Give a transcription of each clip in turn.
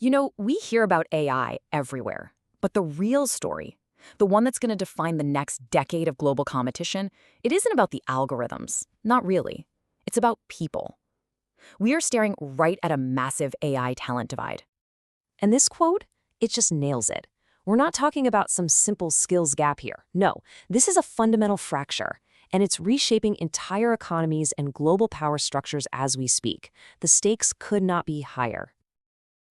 We hear about AI everywhere, but the real story, the one that's going to define the next decade of global competition, it isn't about the algorithms. Not really. It's about people. We are staring right at a massive AI talent divide. And this quote, it just nails it. We're not talking about some simple skills gap here. No, this is a fundamental fracture, and it's reshaping entire economies and global power structures as we speak. The stakes could not be higher.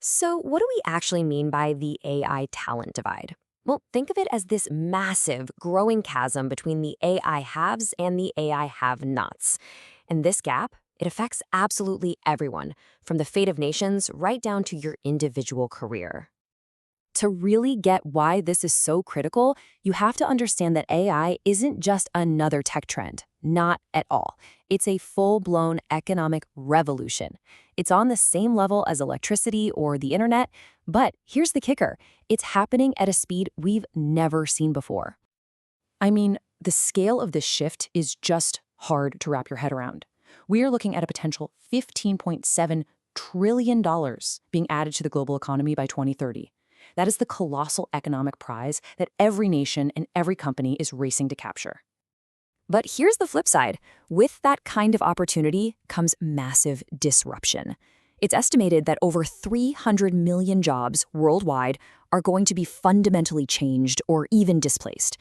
So, what do we actually mean by the AI talent divide? Well, think of it as this massive, growing chasm between the AI haves and the AI have-nots. And this gap, it affects absolutely everyone, from the fate of nations right down to your individual career. To really get why this is so critical, you have to understand that AI isn't just another tech trend. Not at all. It's a full-blown economic revolution. It's on the same level as electricity or the internet, but here's the kicker. It's happening at a speed we've never seen before. I mean, the scale of this shift is just hard to wrap your head around. We are looking at a potential $15.7 trillion being added to the global economy by 2030. That is the colossal economic prize that every nation and every company is racing to capture. But here's the flip side. With that kind of opportunity comes massive disruption. It's estimated that over 300 million jobs worldwide are going to be fundamentally changed or even displaced.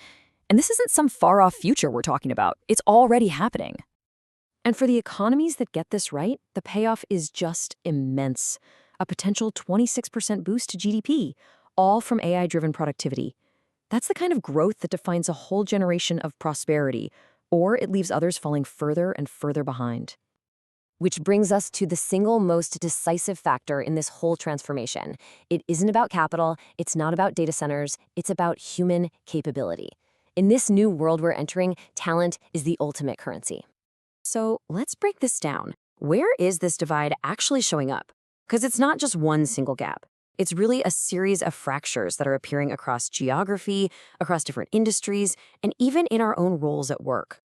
And this isn't some far-off future we're talking about. It's already happening. And for the economies that get this right, the payoff is just immense. A potential 26% boost to GDP, all from AI-driven productivity. That's the kind of growth that defines a whole generation of prosperity, or it leaves others falling further and further behind. Which brings us to the single most decisive factor in this whole transformation. It isn't about capital, it's not about data centers, it's about human capability. In this new world we're entering, talent is the ultimate currency. So let's break this down. Where is this divide actually showing up? Because it's not just one single gap. It's really a series of fractures that are appearing across geography, across different industries, and even in our own roles at work.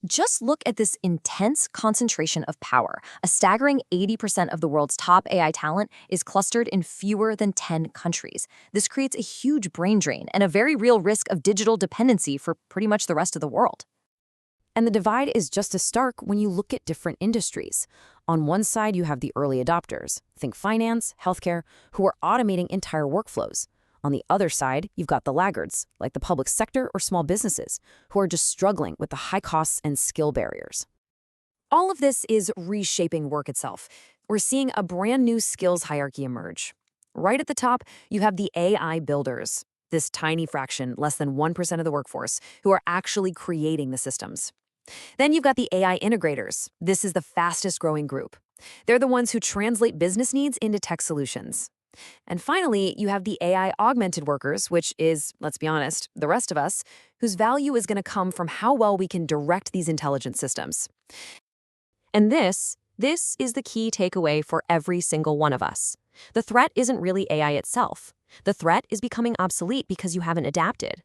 Just look at this intense concentration of power. A staggering 80% of the world's top AI talent is clustered in fewer than 10 countries. This creates a huge brain drain and a very real risk of digital dependency for pretty much the rest of the world. And the divide is just as stark when you look at different industries. On one side, you have the early adopters, think finance, healthcare, who are automating entire workflows. On the other side, you've got the laggards, like the public sector or small businesses, who are just struggling with the high costs and skill barriers. All of this is reshaping work itself. We're seeing a brand new skills hierarchy emerge. Right at the top, you have the AI builders, this tiny fraction, less than 1% of the workforce, who are actually creating the systems. Then you've got the AI integrators. This is the fastest growing group. They're the ones who translate business needs into tech solutions. And finally, you have the AI augmented workers, which is, let's be honest, the rest of us, whose value is going to come from how well we can direct these intelligent systems. And this is the key takeaway for every single one of us. The threat isn't really AI itself. The threat is becoming obsolete because you haven't adapted.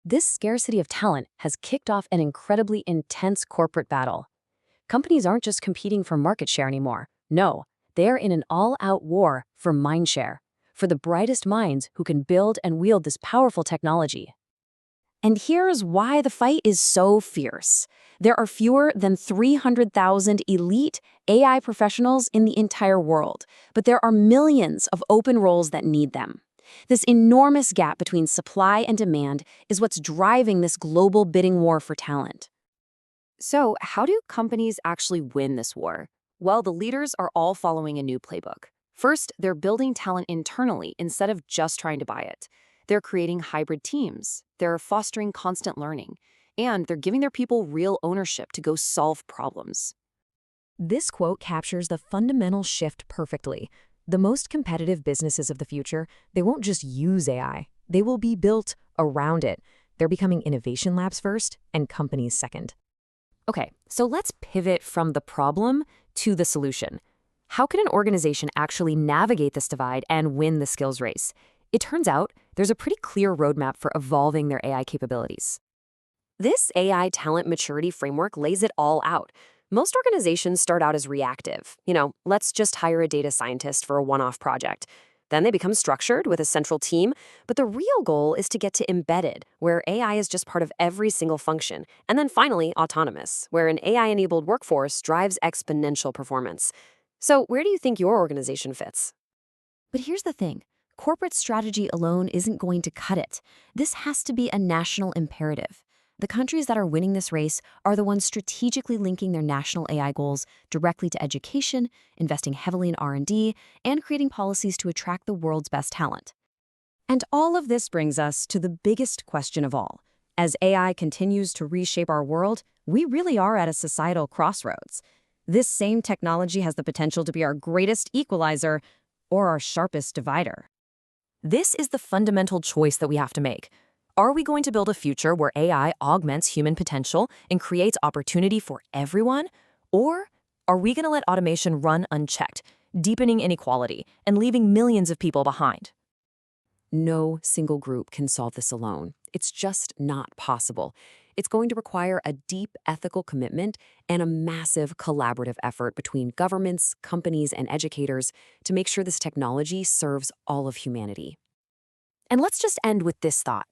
This scarcity of talent has kicked off an incredibly intense corporate battle. Companies aren't just competing for market share anymore. No, they're in an all-out war for mind share, for the brightest minds who can build and wield this powerful technology. And here's why the fight is so fierce. There are fewer than 300,000 elite AI professionals in the entire world, but there are millions of open roles that need them. This enormous gap between supply and demand is what's driving this global bidding war for talent. So, how do companies actually win this war? Well, the leaders are all following a new playbook. First, they're building talent internally instead of just trying to buy it. They're creating hybrid teams, they're fostering constant learning, and they're giving their people real ownership to go solve problems. This quote captures the fundamental shift perfectly. The most competitive businesses of the future, they won't just use AI. They will be built around it. They're becoming innovation labs first and companies second. Okay, so let's pivot from the problem to the solution. How can an organization actually navigate this divide and win the skills race? It turns out there's a pretty clear roadmap for evolving their AI capabilities. This AI talent maturity framework lays it all out. Most organizations start out as reactive. Let's just hire a data scientist for a one-off project. Then they become structured with a central team, but the real goal is to get to embedded, where AI is just part of every single function. And then finally, autonomous, where an AI-enabled workforce drives exponential performance. So where do you think your organization fits? But here's the thing. Corporate strategy alone isn't going to cut it. This has to be a national imperative. The countries that are winning this race are the ones strategically linking their national AI goals directly to education, investing heavily in R&D, and creating policies to attract the world's best talent. And all of this brings us to the biggest question of all. As AI continues to reshape our world, we really are at a societal crossroads. This same technology has the potential to be our greatest equalizer or our sharpest divider. This is the fundamental choice that we have to make. Are we going to build a future where AI augments human potential and creates opportunity for everyone? Or are we going to let automation run unchecked, deepening inequality and leaving millions of people behind? No single group can solve this alone. It's just not possible. It's going to require a deep ethical commitment and a massive collaborative effort between governments, companies, and educators to make sure this technology serves all of humanity. And let's just end with this thought.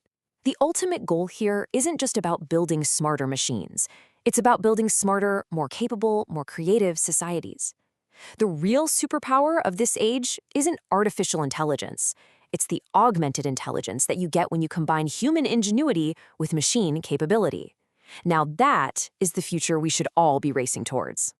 The ultimate goal here isn't just about building smarter machines. It's about building smarter, more capable, more creative societies. The real superpower of this age isn't artificial intelligence. It's the augmented intelligence that you get when you combine human ingenuity with machine capability. Now that is the future we should all be racing towards.